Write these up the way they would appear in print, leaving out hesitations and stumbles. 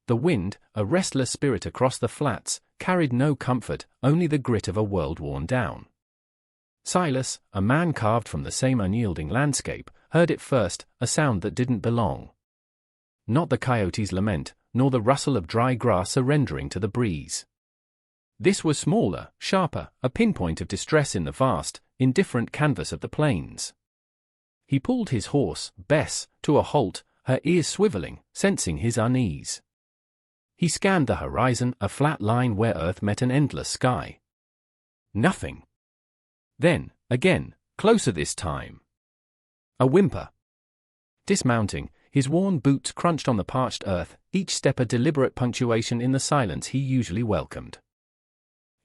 The wind, a restless spirit across the flats, carried no comfort, only the grit of a world worn down. Silas, a man carved from the same unyielding landscape, heard it first, a sound that didn't belong. Not the coyote's lament, nor the rustle of dry grass surrendering to the breeze. This was smaller, sharper, a pinpoint of distress in the vast, indifferent canvas of the plains. He pulled his horse, Bess, to a halt, her ears swiveling, sensing his unease. He scanned the horizon, a flat line where earth met an endless sky. Nothing. Then, again, closer this time. A whimper. Dismounting, his worn boots crunched on the parched earth, each step a deliberate punctuation in the silence he usually welcomed.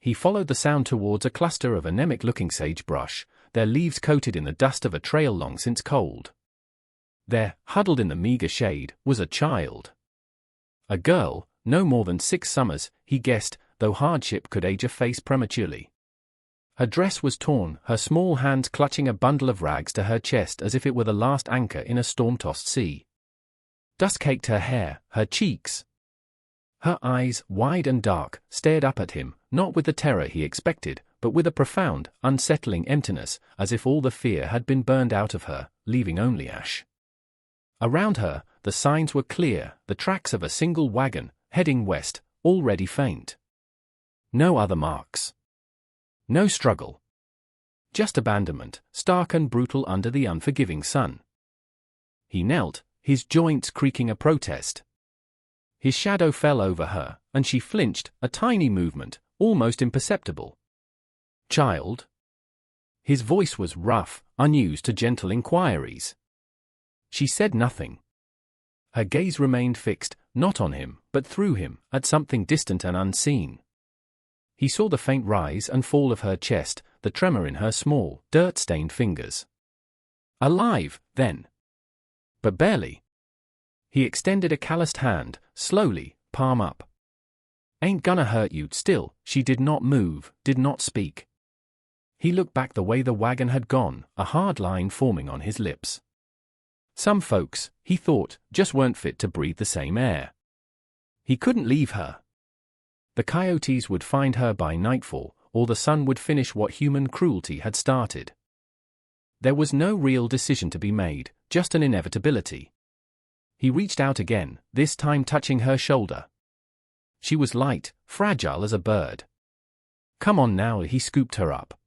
He followed the sound towards a cluster of anemic-looking sagebrush, their leaves coated in the dust of a trail long since cold. There, huddled in the meager shade, was a child. A girl, no more than 6 summers, he guessed, though hardship could age a face prematurely. Her dress was torn, her small hands clutching a bundle of rags to her chest as if it were the last anchor in a storm-tossed sea. Dust caked her hair, her cheeks. Her eyes, wide and dark, stared up at him, not with the terror he expected, but with a profound, unsettling emptiness, as if all the fear had been burned out of her, leaving only ash. Around her, the signs were clear, the tracks of a single wagon, heading west, already faint. No other marks. No struggle. Just abandonment, stark and brutal under the unforgiving sun. He knelt, his joints creaking a protest. His shadow fell over her, and she flinched, a tiny movement, almost imperceptible. Child? His voice was rough, unused to gentle inquiries. She said nothing. Her gaze remained fixed, not on him, but through him, at something distant and unseen. He saw the faint rise and fall of her chest, the tremor in her small, dirt-stained fingers. Alive, then. But barely. He extended a calloused hand, slowly, palm up. Ain't gonna hurt you. Still, she did not move, did not speak. He looked back the way the wagon had gone, a hard line forming on his lips. Some folks, he thought, just weren't fit to breathe the same air. He couldn't leave her. The coyotes would find her by nightfall, or the sun would finish what human cruelty had started. There was no real decision to be made, just an inevitability. He reached out again, this time touching her shoulder. She was light, fragile as a bird. Come on now, he scooped her up.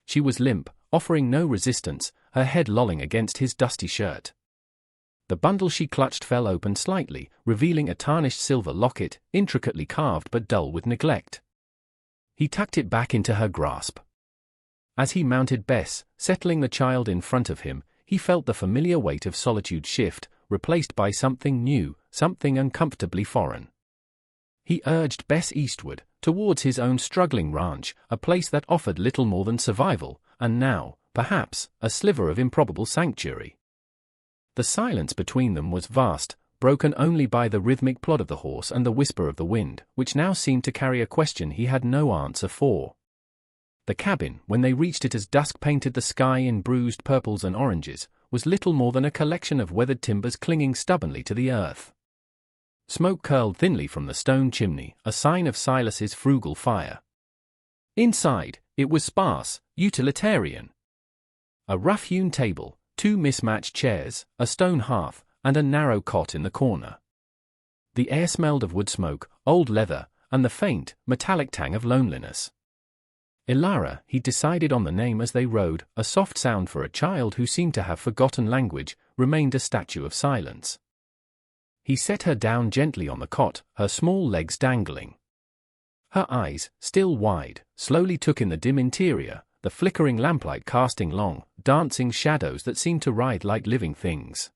She was limp, offering no resistance, her head lolling against his dusty shirt. The bundle she clutched fell open slightly, revealing a tarnished silver locket, intricately carved but dull with neglect. He tucked it back into her grasp. As he mounted Bess, settling the child in front of him, he felt the familiar weight of solitude shift, replaced by something new, something uncomfortably foreign. He urged Bess eastward, towards his own struggling ranch, a place that offered little more than survival, and now, perhaps, a sliver of improbable sanctuary. The silence between them was vast, broken only by the rhythmic plod of the horse and the whisper of the wind, which now seemed to carry a question he had no answer for. The cabin, when they reached it as dusk painted the sky in bruised purples and oranges, was little more than a collection of weathered timbers clinging stubbornly to the earth. Smoke curled thinly from the stone chimney, a sign of Silas's frugal fire. Inside, it was sparse, utilitarian. A rough-hewn table, 2 mismatched chairs, a stone hearth, and a narrow cot in the corner. The air smelled of wood smoke, old leather, and the faint, metallic tang of loneliness. Ilara, he decided on the name as they rode, a soft sound for a child who seemed to have forgotten language, remained a statue of silence. He set her down gently on the cot, her small legs dangling. Her eyes, still wide, slowly took in the dim interior, the flickering lamplight casting long, dancing shadows that seemed to ride like living things.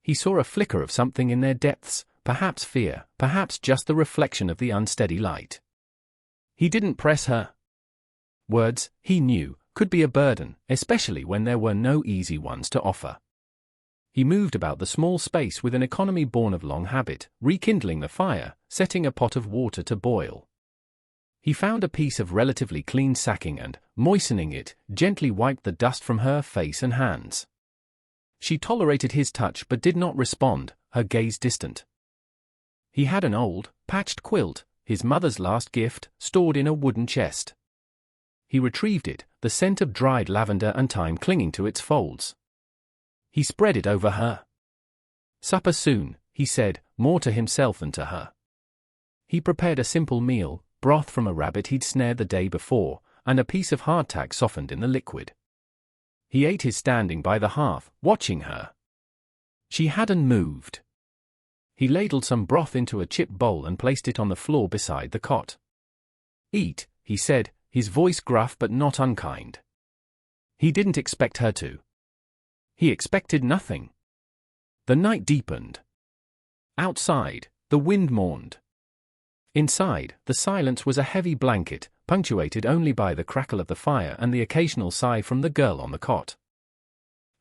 He saw a flicker of something in their depths, perhaps fear, perhaps just the reflection of the unsteady light. He didn't press her. Words, he knew, could be a burden, especially when there were no easy ones to offer. He moved about the small space with an economy born of long habit, rekindling the fire, setting a pot of water to boil. He found a piece of relatively clean sacking and, moistening it, gently wiped the dust from her face and hands. She tolerated his touch but did not respond, her gaze distant. He had an old, patched quilt, his mother's last gift, stored in a wooden chest. He retrieved it, the scent of dried lavender and thyme clinging to its folds. He spread it over her. "Supper soon," he said, more to himself than to her. He prepared a simple meal, broth from a rabbit he'd snared the day before, and a piece of hardtack softened in the liquid. He ate his standing by the hearth, watching her. She hadn't moved. He ladled some broth into a chip bowl and placed it on the floor beside the cot. "Eat," he said, his voice gruff but not unkind. He didn't expect her to. He expected nothing. The night deepened. Outside, the wind mourned. Inside, the silence was a heavy blanket, punctuated only by the crackle of the fire and the occasional sigh from the girl on the cot.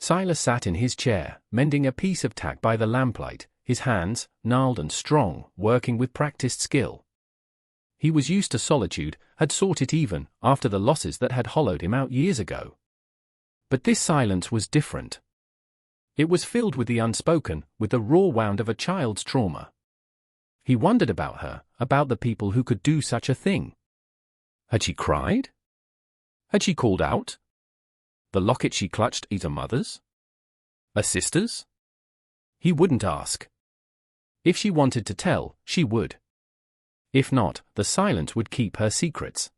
Silas sat in his chair, mending a piece of tack by the lamplight, his hands, gnarled and strong, working with practiced skill. He was used to solitude, had sought it even after the losses that had hollowed him out years ago. But this silence was different. It was filled with the unspoken, with the raw wound of a child's trauma. He wondered about her, about the people who could do such a thing. Had she cried? Had she called out? The locket she clutched is a mother's? A sister's? He wouldn't ask. If she wanted to tell, she would. If not, the silence would keep her secrets.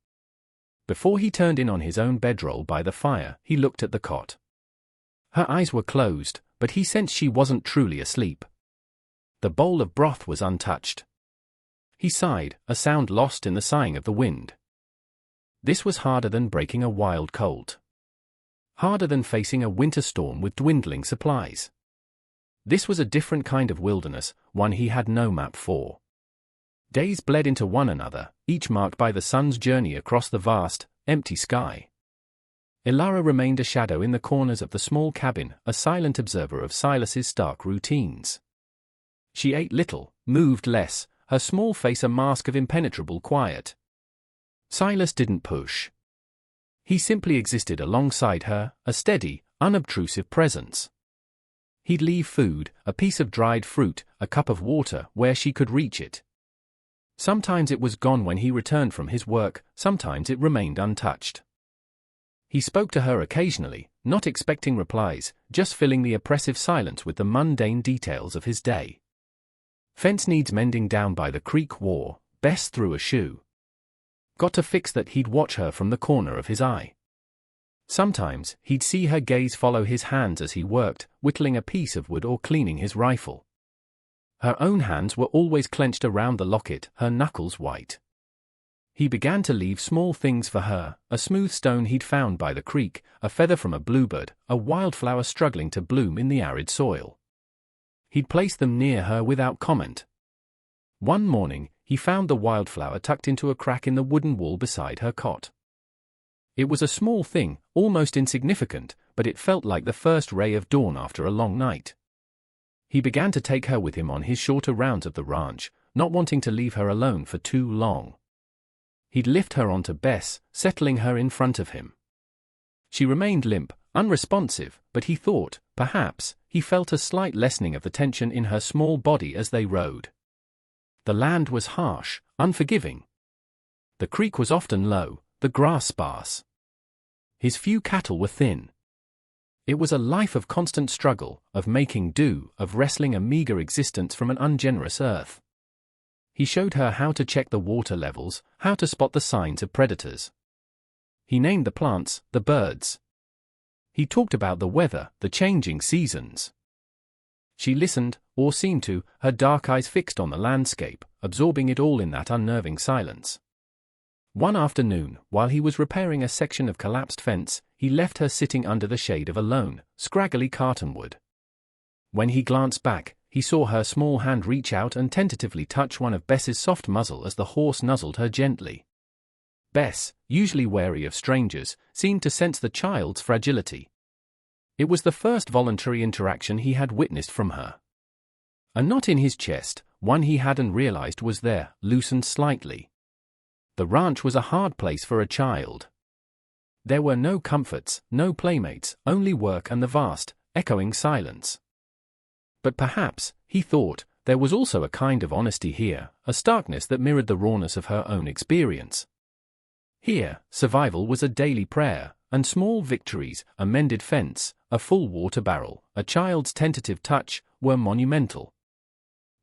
Before he turned in on his own bedroll by the fire, he looked at the cot. Her eyes were closed, but he sensed she wasn't truly asleep. The bowl of broth was untouched. He sighed, a sound lost in the sighing of the wind. This was harder than breaking a wild colt. Harder than facing a winter storm with dwindling supplies. This was a different kind of wilderness, one he had no map for. Days bled into one another, each marked by the sun's journey across the vast, empty sky. Ilara remained a shadow in the corners of the small cabin, a silent observer of Silas's stark routines. She ate little, moved less, her small face a mask of impenetrable quiet. Silas didn't push. He simply existed alongside her, a steady, unobtrusive presence. He'd leave food, a piece of dried fruit, a cup of water, where she could reach it. Sometimes it was gone when he returned from his work, sometimes it remained untouched. He spoke to her occasionally, not expecting replies, just filling the oppressive silence with the mundane details of his day. Fence needs mending down by the creek wore, Bess threw a shoe. Got to fix that. He'd watch her from the corner of his eye. Sometimes, he'd see her gaze follow his hands as he worked, whittling a piece of wood or cleaning his rifle. Her own hands were always clenched around the locket, her knuckles white. He began to leave small things for her, a smooth stone he'd found by the creek, a feather from a bluebird, a wildflower struggling to bloom in the arid soil. He'd placed them near her without comment. One morning, he found the wildflower tucked into a crack in the wooden wall beside her cot. It was a small thing, almost insignificant, but it felt like the first ray of dawn after a long night. He began to take her with him on his shorter rounds of the ranch, not wanting to leave her alone for too long. He'd lift her onto Bess, settling her in front of him. She remained limp, unresponsive, but he thought, perhaps, he felt a slight lessening of the tension in her small body as they rode. The land was harsh, unforgiving. The creek was often low, the grass sparse. His few cattle were thin. It was a life of constant struggle, of making do, of wresting a meager existence from an ungenerous earth. He showed her how to check the water levels, how to spot the signs of predators. He named the plants, the birds. He talked about the weather, the changing seasons. She listened, or seemed to, her dark eyes fixed on the landscape, absorbing it all in that unnerving silence. One afternoon, while he was repairing a section of collapsed fence, he left her sitting under the shade of a lone, scraggly cottonwood. When he glanced back, he saw her small hand reach out and tentatively touch one of Bess's soft muzzle as the horse nuzzled her gently. Bess, usually wary of strangers, seemed to sense the child's fragility. It was the first voluntary interaction he had witnessed from her. A knot in his chest, one he hadn't realized was there, loosened slightly. The ranch was a hard place for a child. There were no comforts, no playmates, only work and the vast, echoing silence. But perhaps, he thought, there was also a kind of honesty here, a starkness that mirrored the rawness of her own experience. Here, survival was a daily prayer, and small victories, a mended fence, a full water barrel, a child's tentative touch, were monumental.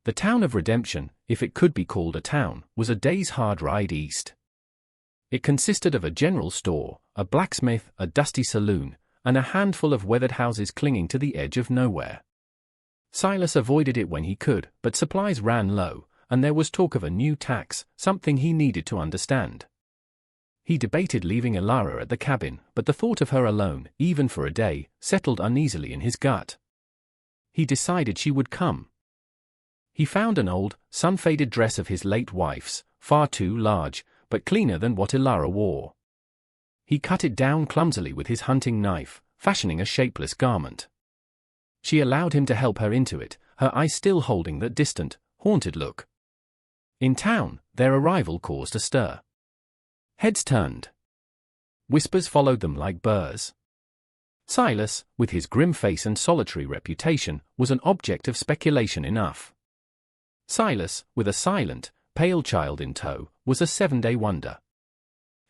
The town of redemption, if it could be called a town, was a day's hard ride east. It consisted of a general store, a blacksmith, a dusty saloon, and a handful of weathered houses clinging to the edge of nowhere. Silas avoided it when he could, but supplies ran low, and there was talk of a new tax, something he needed to understand. He debated leaving Ilara at the cabin, but the thought of her alone, even for a day, settled uneasily in his gut. He decided she would come. He found an old, sun-faded dress of his late wife's, far too large, but cleaner than what Ilara wore. He cut it down clumsily with his hunting knife, fashioning a shapeless garment. She allowed him to help her into it, her eyes still holding that distant, haunted look. In town, their arrival caused a stir. Heads turned. Whispers followed them like burrs. Silas, with his grim face and solitary reputation, was an object of speculation enough. Silas, with a silent, pale child in tow, was a 7-day wonder.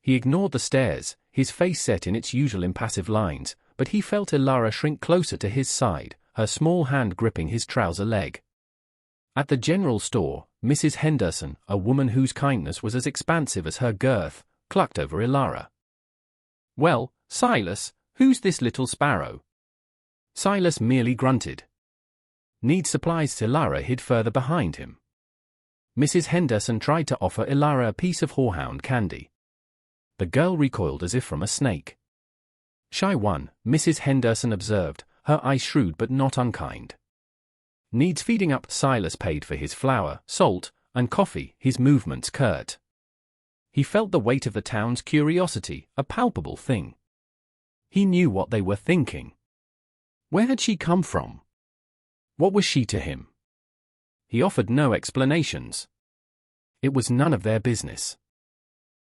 He ignored the stares, his face set in its usual impassive lines, but he felt Ilara shrink closer to his side, her small hand gripping his trouser leg. At the general store, Mrs. Henderson, a woman whose kindness was as expansive as her girth, clucked over Ilara. "Well, Silas, who's this little sparrow?" Silas merely grunted. "Need supplies." Ilara hid further behind him. Mrs. Henderson tried to offer Ilara a piece of horehound candy. The girl recoiled as if from a snake. "Shy one," Mrs. Henderson observed, her eyes shrewd but not unkind. "Needs feeding up." Silas paid for his flour, salt, and coffee, his movements curt. He felt the weight of the town's curiosity, a palpable thing. He knew what they were thinking. Where had she come from? What was she to him? He offered no explanations. It was none of their business.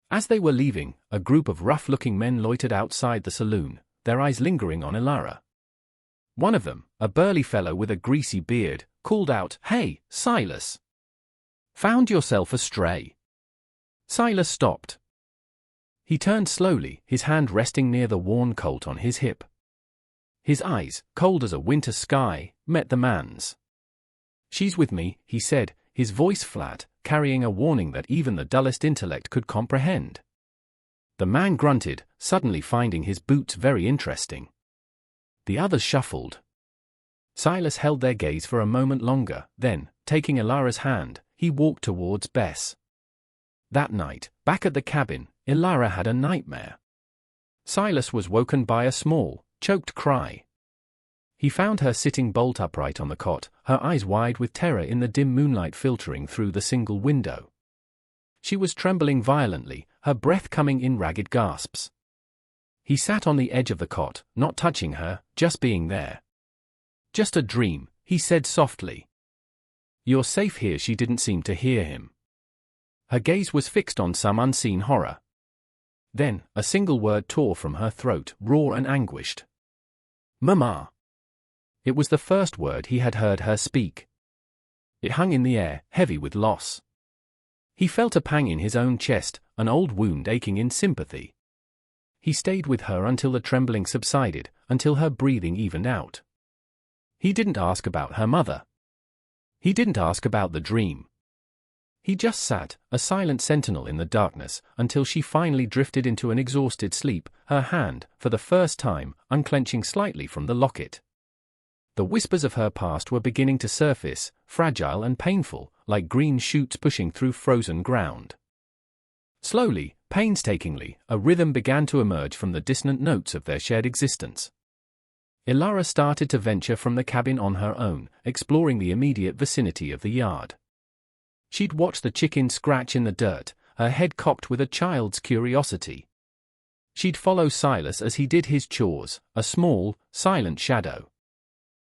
As they were leaving, a group of rough-looking men loitered outside the saloon, their eyes lingering on Ilara. One of them, a burly fellow with a greasy beard, called out, "Hey, Silas! Found yourself a stray?" Silas stopped. He turned slowly, his hand resting near the worn colt on his hip. His eyes, cold as a winter sky, met the man's. "She's with me," he said, his voice flat, carrying a warning that even the dullest intellect could comprehend. The man grunted, suddenly finding his boots very interesting. The others shuffled. Silas held their gaze for a moment longer, then, taking Ilara's hand, he walked towards Bess. That night, back at the cabin, Ilara had a nightmare. Silas was woken by a small, choked cry. He found her sitting bolt upright on the cot, her eyes wide with terror in the dim moonlight filtering through the single window. She was trembling violently, her breath coming in ragged gasps. He sat on the edge of the cot, not touching her, just being there. "Just a dream," he said softly. "You're safe here." She didn't seem to hear him. Her gaze was fixed on some unseen horror. Then, a single word tore from her throat, raw and anguished. "Mama." It was the first word he had heard her speak. It hung in the air, heavy with loss. He felt a pang in his own chest, an old wound aching in sympathy. He stayed with her until the trembling subsided, until her breathing evened out. He didn't ask about her mother. He didn't ask about the dream. He just sat, a silent sentinel in the darkness, until she finally drifted into an exhausted sleep, her hand, for the first time, unclenching slightly from the locket. The whispers of her past were beginning to surface, fragile and painful, like green shoots pushing through frozen ground. Slowly, painstakingly, a rhythm began to emerge from the dissonant notes of their shared existence. Ilara started to venture from the cabin on her own, exploring the immediate vicinity of the yard. She'd watch the chickens scratch in the dirt, her head cocked with a child's curiosity. She'd follow Silas as he did his chores, a small, silent shadow.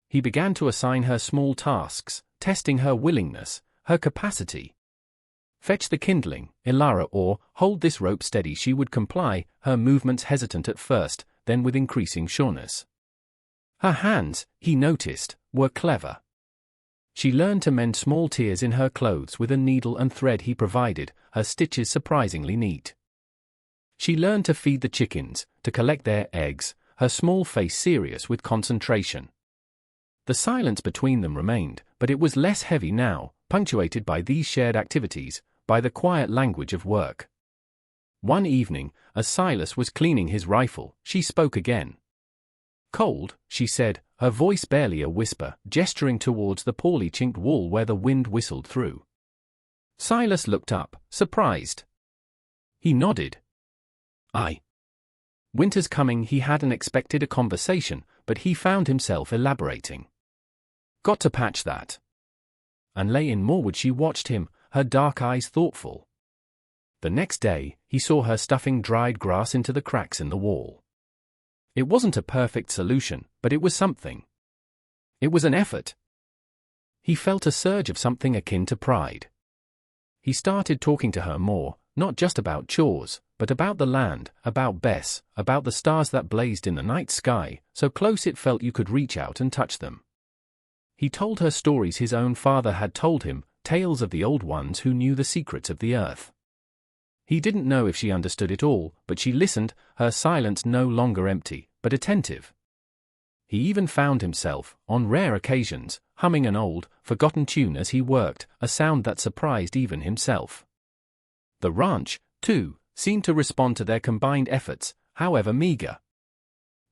He began to assign her small tasks, testing her willingness, her capacity. "Fetch the kindling, Ilara," or "hold this rope steady." She would comply, her movements hesitant at first, then with increasing sureness. Her hands, he noticed, were clever. She learned to mend small tears in her clothes with a needle and thread he provided, her stitches surprisingly neat. She learned to feed the chickens, to collect their eggs, her small face serious with concentration. The silence between them remained, but it was less heavy now, punctuated by these shared activities, by the quiet language of work. One evening, as Silas was cleaning his rifle, she spoke again. "Cold," she said, her voice barely a whisper, gesturing towards the poorly chinked wall where the wind whistled through. Silas looked up, surprised. He nodded. "Aye. Winter's coming." He hadn't expected a conversation, but he found himself elaborating. "Got to patch that." And lay in Morwood she watched him, her dark eyes thoughtful. The next day, he saw her stuffing dried grass into the cracks in the wall. It wasn't a perfect solution, but it was something. It was an effort. He felt a surge of something akin to pride. He started talking to her more, not just about chores, but about the land, about Bess, about the stars that blazed in the night sky, so close it felt you could reach out and touch them. He told her stories his own father had told him, tales of the old ones who knew the secrets of the earth. He didn't know if she understood it all, but she listened, her silence no longer empty, but attentive. He even found himself, on rare occasions, humming an old, forgotten tune as he worked, a sound that surprised even himself. The ranch, too, seemed to respond to their combined efforts, however meager.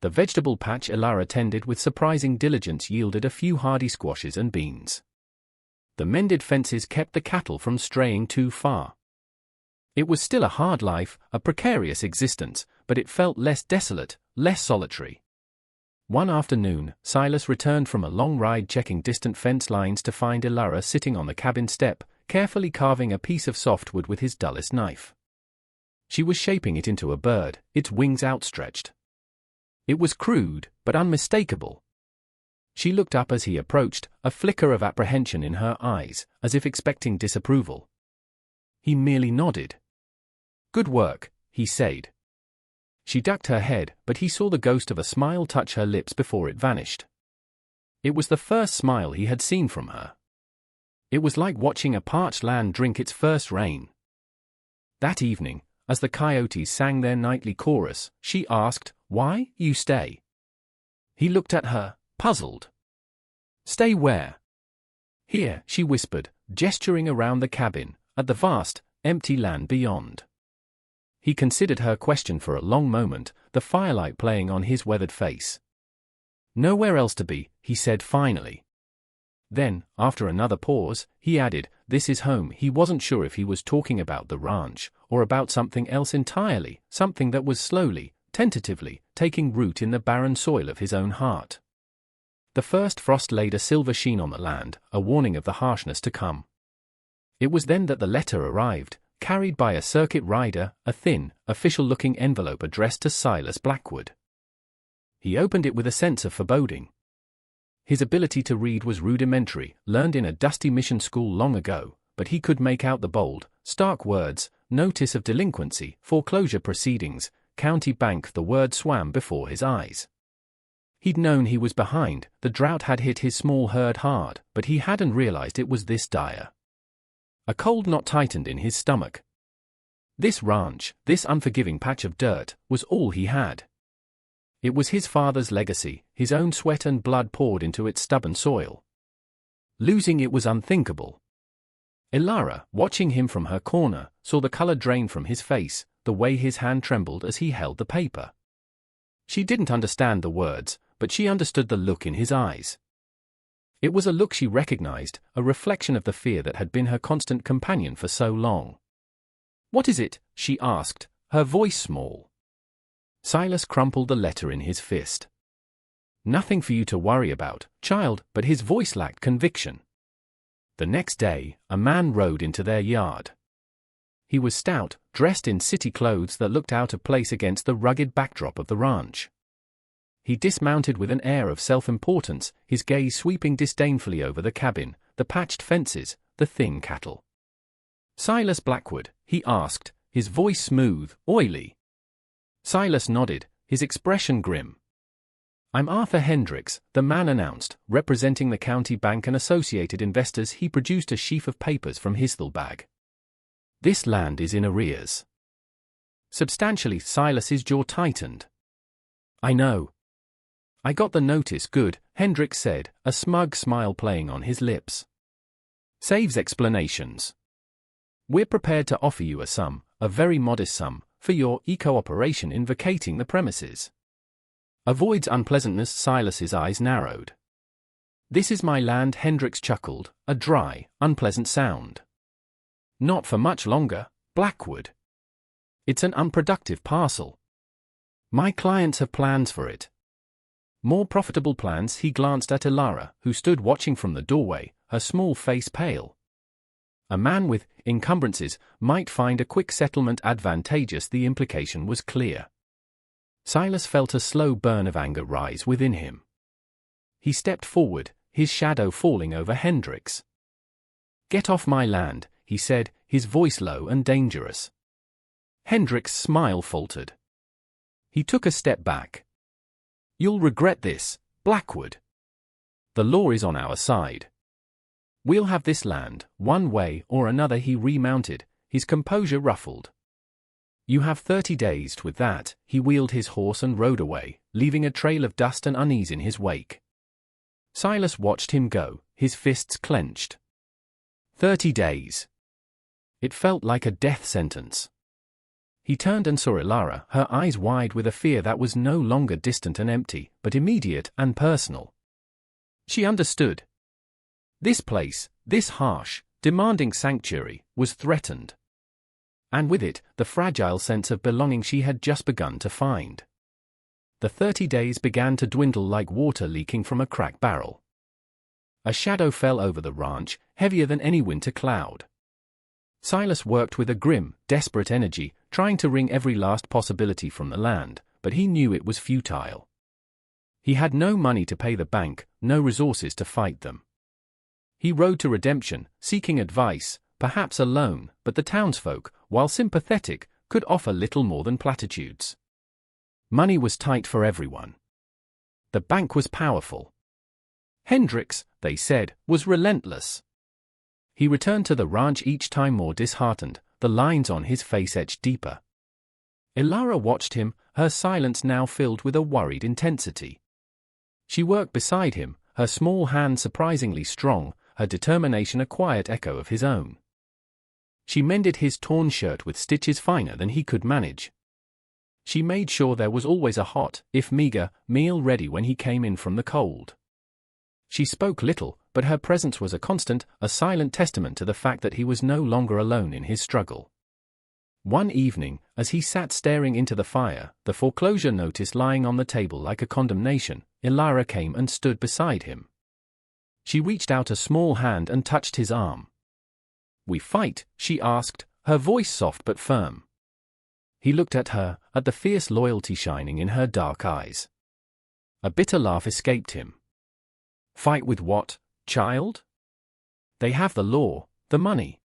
The vegetable patch Elara tended with surprising diligence yielded a few hardy squashes and beans. The mended fences kept the cattle from straying too far. It was still a hard life, a precarious existence, but it felt less desolate, less solitary. One afternoon, Silas returned from a long ride checking distant fence lines to find Elara sitting on the cabin step, carefully carving a piece of softwood with his dullest knife. She was shaping it into a bird, its wings outstretched. It was crude, but unmistakable. She looked up as he approached, a flicker of apprehension in her eyes, as if expecting disapproval. He merely nodded. "Good work," he said. She ducked her head, but he saw the ghost of a smile touch her lips before it vanished. It was the first smile he had seen from her. It was like watching a parched land drink its first rain. That evening, as the coyotes sang their nightly chorus, she asked, "Why, you stay?" He looked at her, puzzled. "Stay where?" "Here," she whispered, gesturing around the cabin, at the vast, empty land beyond. He considered her question for a long moment, the firelight playing on his weathered face. "Nowhere else to be," he said finally. Then, after another pause, he added, "This is home." He wasn't sure if he was talking about the ranch, or about something else entirely, something that was slowly, tentatively, taking root in the barren soil of his own heart. The first frost laid a silver sheen on the land, a warning of the harshness to come. It was then that the letter arrived, carried by a circuit rider, a thin, official-looking envelope addressed to Silas Blackwood. He opened it with a sense of foreboding. His ability to read was rudimentary, learned in a dusty mission school long ago, but he could make out the bold, stark words: notice of delinquency, foreclosure proceedings, county bank. The word swam before his eyes. He'd known he was behind, the drought had hit his small herd hard, but he hadn't realized it was this dire. A cold knot tightened in his stomach. This ranch, this unforgiving patch of dirt, was all he had. It was his father's legacy, his own sweat and blood poured into its stubborn soil. Losing it was unthinkable. Elara, watching him from her corner, saw the color drain from his face, the way his hand trembled as he held the paper. She didn't understand the words, but she understood the look in his eyes. It was a look she recognized, a reflection of the fear that had been her constant companion for so long. "What is it?" she asked, her voice small. Silas crumpled the letter in his fist. "Nothing for you to worry about, child," but his voice lacked conviction. The next day, a man rode into their yard. He was stout, dressed in city clothes that looked out of place against the rugged backdrop of the ranch. He dismounted with an air of self-importance, his gaze sweeping disdainfully over the cabin, the patched fences, the thin cattle. "Silas Blackwood?" he asked, his voice smooth, oily. Silas nodded, his expression grim. I'm Arthur Hendricks, the man announced, representing the county bank and associated investors. He produced a sheaf of papers from his little bag. This land is in arrears. Substantially. Silas's jaw tightened. I know. I got the notice. Good, Hendricks said, a smug smile playing on his lips. Saves explanations. We're prepared to offer you a sum, a very modest sum, for your cooperation in vacating the premises. Avoids unpleasantness. Silas's eyes narrowed. This is my land. Hendricks chuckled, a dry, unpleasant sound. Not for much longer, Blackwood. It's an unproductive parcel. My clients have plans for it. More profitable plans. He glanced at Elara, who stood watching from the doorway, her small face pale. A man with encumbrances might find a quick settlement advantageous. The implication was clear. Silas felt a slow burn of anger rise within him. He stepped forward, his shadow falling over Hendricks. Get off my land, he said, his voice low and dangerous. Hendricks' smile faltered. He took a step back. You'll regret this, Blackwood. The law is on our side. We'll have this land, one way or another. He remounted, his composure ruffled. You have 30 days with that. He wheeled his horse and rode away, leaving a trail of dust and unease in his wake. Silas watched him go, his fists clenched. 30 days. It felt like a death sentence. He turned and saw Elara, her eyes wide with a fear that was no longer distant and empty, but immediate and personal. She understood. This place, this harsh, demanding sanctuary, was threatened. And with it, the fragile sense of belonging she had just begun to find. The 30 days began to dwindle like water leaking from a cracked barrel. A shadow fell over the ranch, heavier than any winter cloud. Silas worked with a grim, desperate energy, trying to wring every last possibility from the land, but he knew it was futile. He had no money to pay the bank, no resources to fight them. He rode to redemption, seeking advice, perhaps a loan, but the townsfolk, while sympathetic, could offer little more than platitudes. Money was tight for everyone. The bank was powerful. Hendricks, they said, was relentless. He returned to the ranch each time more disheartened, the lines on his face etched deeper. Elara watched him, her silence now filled with a worried intensity. She worked beside him, her small hand surprisingly strong, her determination a quiet echo of his own. She mended his torn shirt with stitches finer than he could manage. She made sure there was always a hot, if meager, meal ready when he came in from the cold. She spoke little, but her presence was a constant, a silent testament to the fact that he was no longer alone in his struggle. One evening, as he sat staring into the fire, the foreclosure notice lying on the table like a condemnation, Elara came and stood beside him. She reached out a small hand and touched his arm. We fight, she asked, her voice soft but firm. He looked at her, at the fierce loyalty shining in her dark eyes. A bitter laugh escaped him. Fight with what, child? They have the law, the money.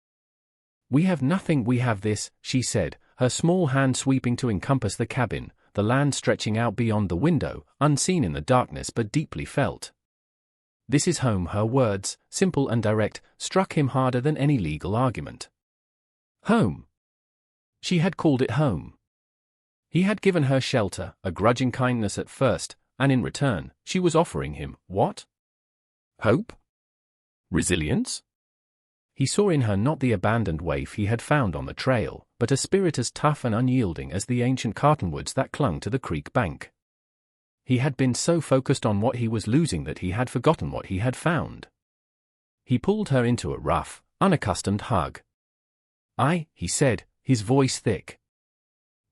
We have nothing. We have this, she said, her small hand sweeping to encompass the cabin, the land stretching out beyond the window, unseen in the darkness but deeply felt. This is home. Her words, simple and direct, struck him harder than any legal argument. Home. She had called it home. He had given her shelter, a grudging kindness at first, and in return, she was offering him, what? Hope? Resilience? He saw in her not the abandoned waif he had found on the trail, but a spirit as tough and unyielding as the ancient cottonwoods that clung to the creek bank. He had been so focused on what he was losing that he had forgotten what he had found. He pulled her into a rough, unaccustomed hug. He said, his voice thick.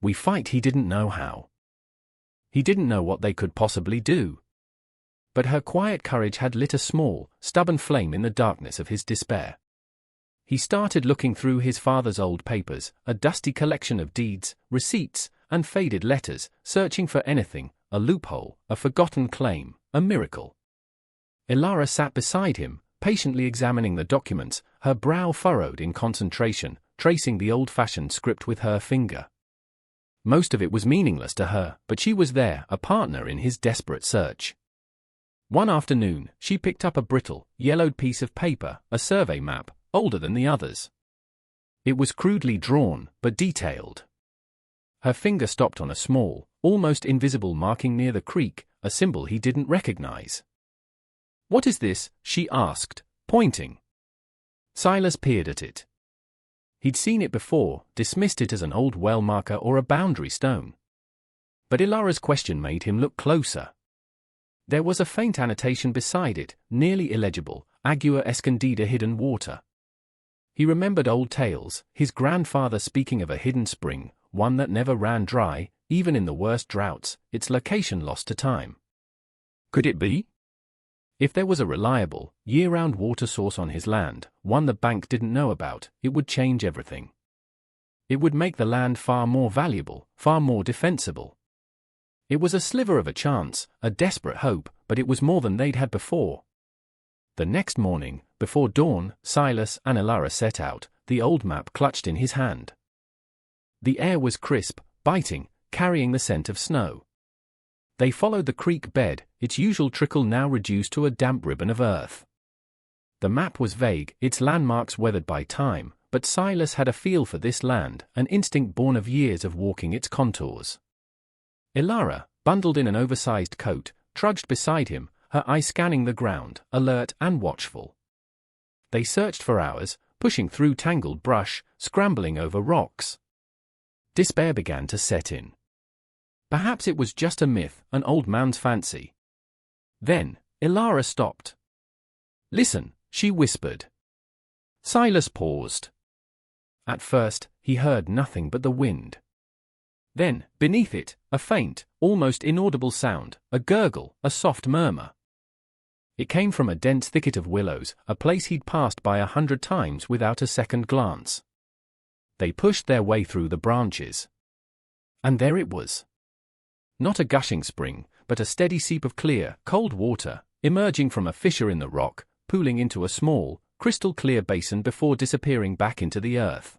We fight. He didn't know how. He didn't know what they could possibly do. But her quiet courage had lit a small, stubborn flame in the darkness of his despair. He started looking through his father's old papers, a dusty collection of deeds, receipts, and faded letters, searching for anything, a loophole, a forgotten claim, a miracle. Elara sat beside him, patiently examining the documents, her brow furrowed in concentration, tracing the old-fashioned script with her finger. Most of it was meaningless to her, but she was there, a partner in his desperate search. One afternoon, she picked up a brittle, yellowed piece of paper, a survey map, older than the others. It was crudely drawn, but detailed. Her finger stopped on a small, almost invisible marking near the creek, a symbol he didn't recognize. "What is this?" she asked, pointing. Silas peered at it. He'd seen it before, dismissed it as an old well marker or a boundary stone. But Ilara's question made him look closer. There was a faint annotation beside it, nearly illegible, Agua Escondida, hidden water. He remembered old tales, his grandfather speaking of a hidden spring, one that never ran dry, even in the worst droughts, its location lost to time. Could it be? If there was a reliable, year-round water source on his land, one the bank didn't know about, it would change everything. It would make the land far more valuable, far more defensible. It was a sliver of a chance, a desperate hope, but it was more than they'd had before. The next morning, before dawn, Silas and Ilara set out, the old map clutched in his hand. The air was crisp, biting, carrying the scent of snow. They followed the creek bed, its usual trickle now reduced to a damp ribbon of earth. The map was vague, its landmarks weathered by time, but Silas had a feel for this land, an instinct born of years of walking its contours. Ilara, bundled in an oversized coat, trudged beside him, her eyes scanning the ground, alert and watchful. They searched for hours, pushing through tangled brush, scrambling over rocks. Despair began to set in. Perhaps it was just a myth, an old man's fancy. Then, Ilara stopped. "Listen," she whispered. Silas paused. At first, he heard nothing but the wind. Then, beneath it, a faint, almost inaudible sound, a gurgle, a soft murmur. It came from a dense thicket of willows, a place he'd passed by 100 times without a second glance. They pushed their way through the branches. And there it was. Not a gushing spring, but a steady seep of clear, cold water, emerging from a fissure in the rock, pooling into a small, crystal-clear basin before disappearing back into the earth.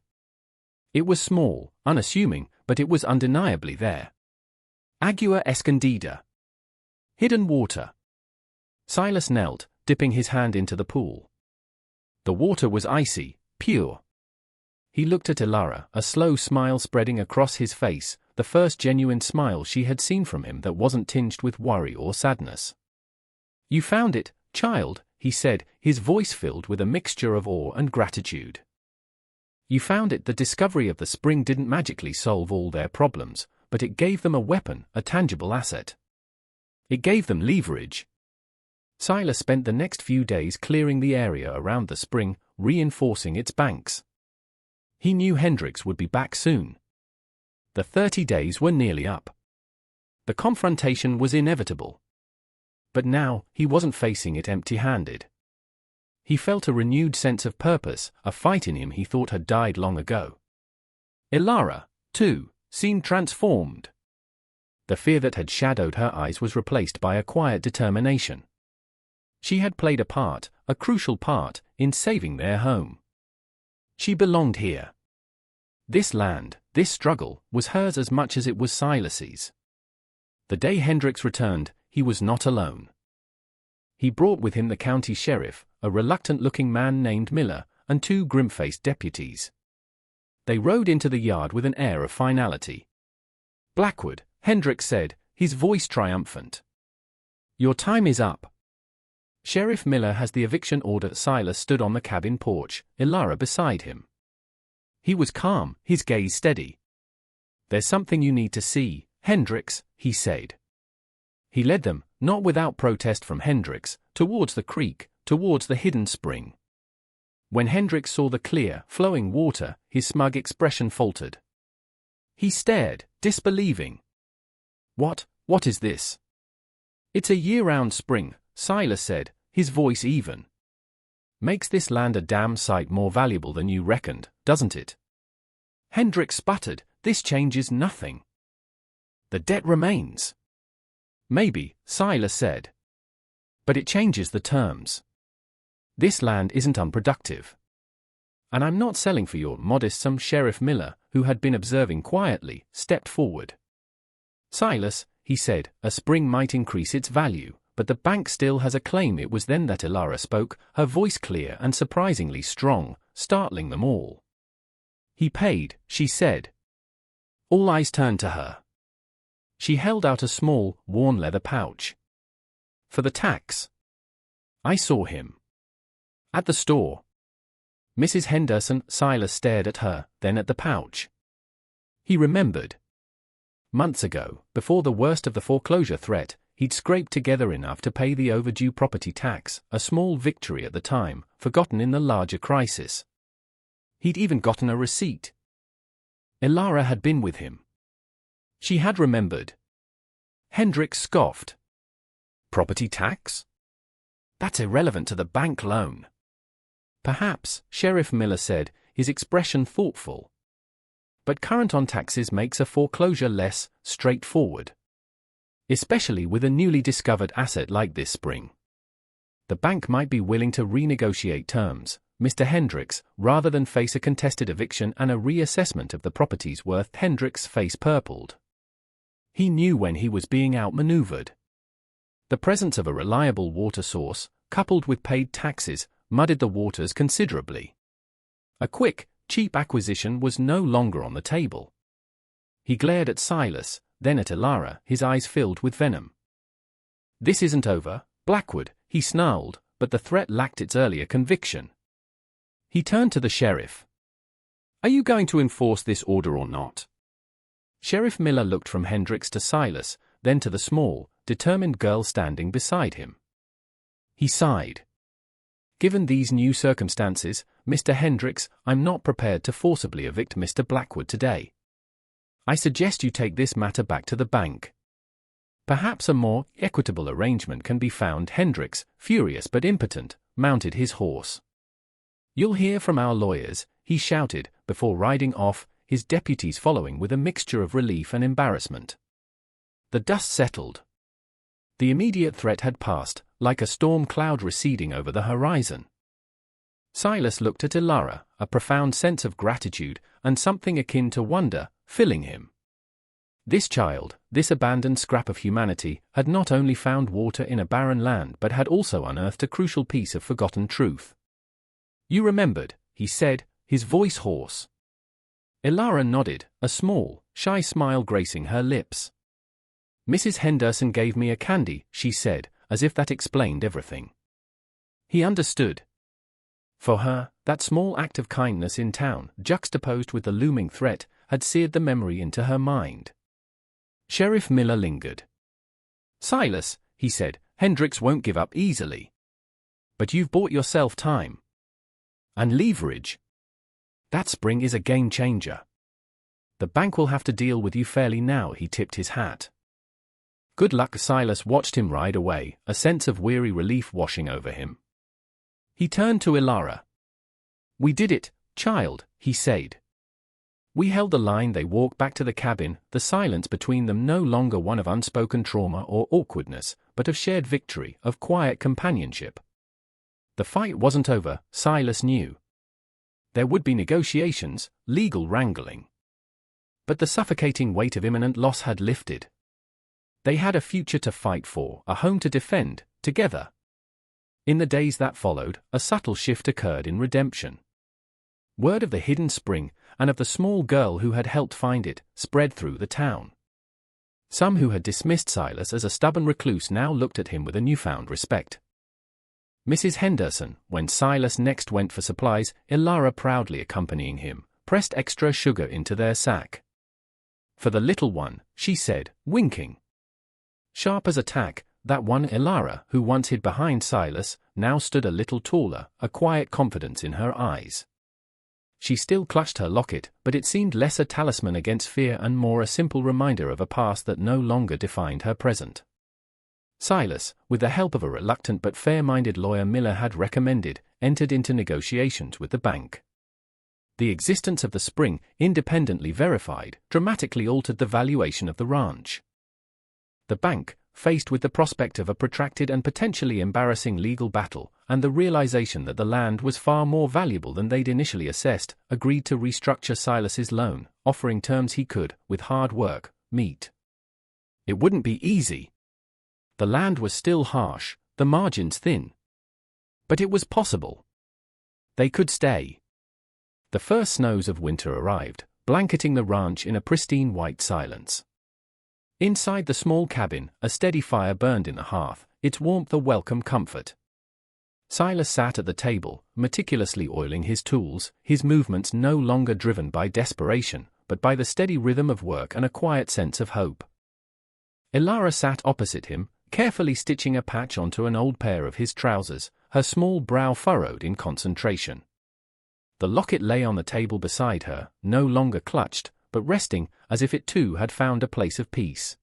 It was small, unassuming, but it was undeniably there. Agua Escondida. Hidden water. Silas knelt, dipping his hand into the pool. The water was icy, pure. He looked at Ilara, a slow smile spreading across his face, the first genuine smile she had seen from him that wasn't tinged with worry or sadness. "You found it, child," he said, his voice filled with a mixture of awe and gratitude. "You found it." The discovery of the spring didn't magically solve all their problems, but it gave them a weapon, a tangible asset. It gave them leverage. Silas spent the next few days clearing the area around the spring, reinforcing its banks. He knew Hendricks would be back soon. The 30 days were nearly up. The confrontation was inevitable. But now, he wasn't facing it empty-handed. He felt a renewed sense of purpose, a fight in him he thought had died long ago. Ilara, too, seemed transformed. The fear that had shadowed her eyes was replaced by a quiet determination. She had played a part, a crucial part, in saving their home. She belonged here. This land, this struggle, was hers as much as it was Silas's. The day Hendricks returned, he was not alone. He brought with him the county sheriff, a reluctant-looking man named Miller, and 2 grim-faced deputies. They rode into the yard with an air of finality. "Blackwood," Hendricks said, his voice triumphant. "Your time is up." "Sheriff Miller has the eviction order." Silas stood on the cabin porch, Ilara beside him. He was calm, his gaze steady. "There's something you need to see, Hendricks," he said. He led them, not without protest from Hendricks, towards the creek, towards the hidden spring. When Hendricks saw the clear, flowing water, his smug expression faltered. He stared, disbelieving. What is this?" "It's a year-round spring," Silas said, his voice even. "Makes this land a damn sight more valuable than you reckoned, doesn't it?" Hendricks sputtered, "This changes nothing." "The debt remains." "Maybe," Silas said. "But it changes the terms. This land isn't unproductive. And I'm not selling for your modest sum. Sheriff Miller, who had been observing quietly, stepped forward. Silas, he said, a spring might increase its value, but the bank still has a claim. It was then that Elara spoke, her voice clear and surprisingly strong, startling them all. He paid, she said. All eyes turned to her. She held out a small, worn leather pouch. For the tax. I saw him. At the store. Mrs. Henderson. Silas stared at her, then at the pouch. He remembered. Months ago, before the worst of the foreclosure threat, he'd scraped together enough to pay the overdue property tax, a small victory at the time, forgotten in the larger crisis. He'd even gotten a receipt. Elara had been with him. She had remembered. Hendricks scoffed. Property tax? That's irrelevant to the bank loan. Perhaps, Sheriff Miller said, his expression thoughtful. But current on taxes makes a foreclosure less straightforward. Especially with a newly discovered asset like this spring. The bank might be willing to renegotiate terms, Mr. Hendricks, rather than face a contested eviction and a reassessment of the property's worth. Hendricks' face purpled. He knew when he was being outmaneuvered. The presence of a reliable water source, coupled with paid taxes, muddied the waters considerably. A quick, cheap acquisition was no longer on the table. He glared at Silas, then at Elara, his eyes filled with venom. This isn't over, Blackwood, he snarled, but the threat lacked its earlier conviction. He turned to the sheriff. Are you going to enforce this order or not? Sheriff Miller looked from Hendricks to Silas, then to the small, determined girl standing beside him. He sighed. Given these new circumstances, Mr. Hendricks, I'm not prepared to forcibly evict Mr. Blackwood today. I suggest you take this matter back to the bank. Perhaps a more equitable arrangement can be found. Hendricks, furious but impotent, mounted his horse. You'll hear from our lawyers, he shouted, before riding off, his deputies following with a mixture of relief and embarrassment. The dust settled. The immediate threat had passed, like a storm cloud receding over the horizon. Silas looked at Elara, a profound sense of gratitude, and something akin to wonder, filling him. This child, this abandoned scrap of humanity, had not only found water in a barren land but had also unearthed a crucial piece of forgotten truth. You remembered, he said, his voice hoarse. Elara nodded, a small, shy smile gracing her lips. Mrs. Henderson gave me a candy, she said, as if that explained everything. He understood. For her, that small act of kindness in town, juxtaposed with the looming threat, had seared the memory into her mind. Sheriff Miller lingered. Silas, he said, Hendricks won't give up easily. But you've bought yourself time. And leverage. That spring is a game changer. The bank will have to deal with you fairly now. He tipped his hat. Good luck. Silas watched him ride away, a sense of weary relief washing over him. He turned to Elara. We did it, child, he said. We held the line. They walked back to the cabin, the silence between them no longer one of unspoken trauma or awkwardness, but of shared victory, of quiet companionship. The fight wasn't over, Silas knew. There would be negotiations, legal wrangling. But the suffocating weight of imminent loss had lifted. They had a future to fight for, a home to defend, together. In the days that followed, a subtle shift occurred in redemption. Word of the hidden spring, and of the small girl who had helped find it, spread through the town. Some who had dismissed Silas as a stubborn recluse now looked at him with a newfound respect. Mrs. Henderson, when Silas next went for supplies, Elara proudly accompanying him, pressed extra sugar into their sack. For the little one, she said, winking. Sharp as a tack, that one Elara, who once hid behind Silas, now stood a little taller, a quiet confidence in her eyes. She still clutched her locket, but it seemed less a talisman against fear and more a simple reminder of a past that no longer defined her present. Silas, with the help of a reluctant but fair-minded lawyer Miller had recommended, entered into negotiations with the bank. The existence of the spring, independently verified, dramatically altered the valuation of the ranch. The bank, faced with the prospect of a protracted and potentially embarrassing legal battle, and the realization that the land was far more valuable than they'd initially assessed, agreed to restructure Silas's loan, offering terms he could, with hard work, meet. It wouldn't be easy. The land was still harsh, the margins thin. But it was possible. They could stay. The first snows of winter arrived, blanketing the ranch in a pristine white silence. Inside the small cabin, a steady fire burned in the hearth, its warmth a welcome comfort. Silas sat at the table, meticulously oiling his tools, his movements no longer driven by desperation, but by the steady rhythm of work and a quiet sense of hope. Elara sat opposite him, carefully stitching a patch onto an old pair of his trousers, her small brow furrowed in concentration. The locket lay on the table beside her, no longer clutched, but resting, as if it too had found a place of peace.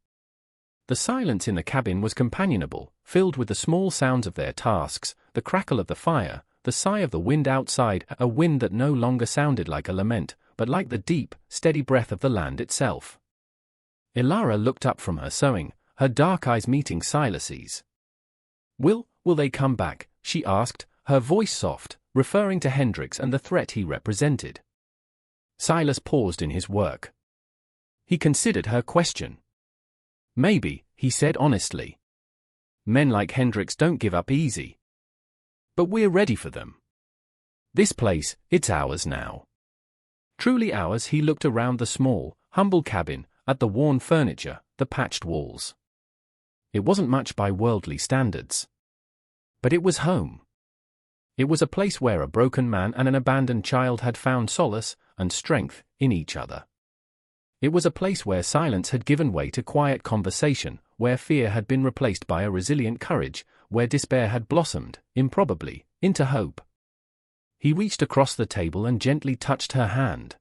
The silence in the cabin was companionable, filled with the small sounds of their tasks, the crackle of the fire, the sigh of the wind outside, a wind that no longer sounded like a lament, but like the deep, steady breath of the land itself. Elara looked up from her sewing, her dark eyes meeting Silas's. Will they come back?" she asked, her voice soft, referring to Hendricks and the threat he represented. Silas paused in his work. He considered her question. "Maybe," he said honestly. "Men like Hendricks don't give up easy. But we're ready for them. This place, it's ours now." Truly ours. He looked around the small, humble cabin, at the worn furniture, the patched walls. It wasn't much by worldly standards. But it was home. It was a place where a broken man and an abandoned child had found solace and strength in each other. It was a place where silence had given way to quiet conversation, where fear had been replaced by a resilient courage, where despair had blossomed, improbably, into hope. He reached across the table and gently touched her hand.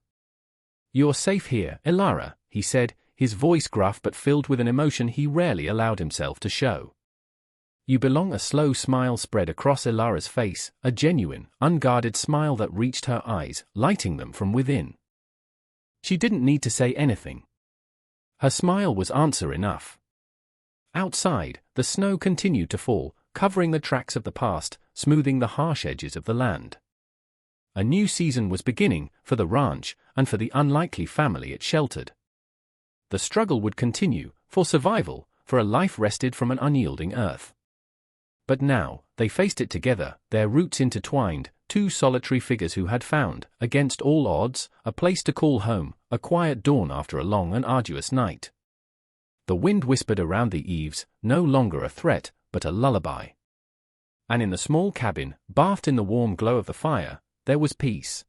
"You're safe here, Elara," he said, his voice gruff but filled with an emotion he rarely allowed himself to show. "You belong." A slow smile spread across Elara's face, a genuine, unguarded smile that reached her eyes, lighting them from within. She didn't need to say anything. Her smile was answer enough. Outside, the snow continued to fall, covering the tracks of the past, smoothing the harsh edges of the land. A new season was beginning, for the ranch, and for the unlikely family it sheltered. The struggle would continue, for survival, for a life wrested from an unyielding earth. But now, they faced it together, their roots intertwined, two solitary figures who had found, against all odds, a place to call home, a quiet dawn after a long and arduous night. The wind whispered around the eaves, no longer a threat, but a lullaby. And in the small cabin, bathed in the warm glow of the fire, there was peace.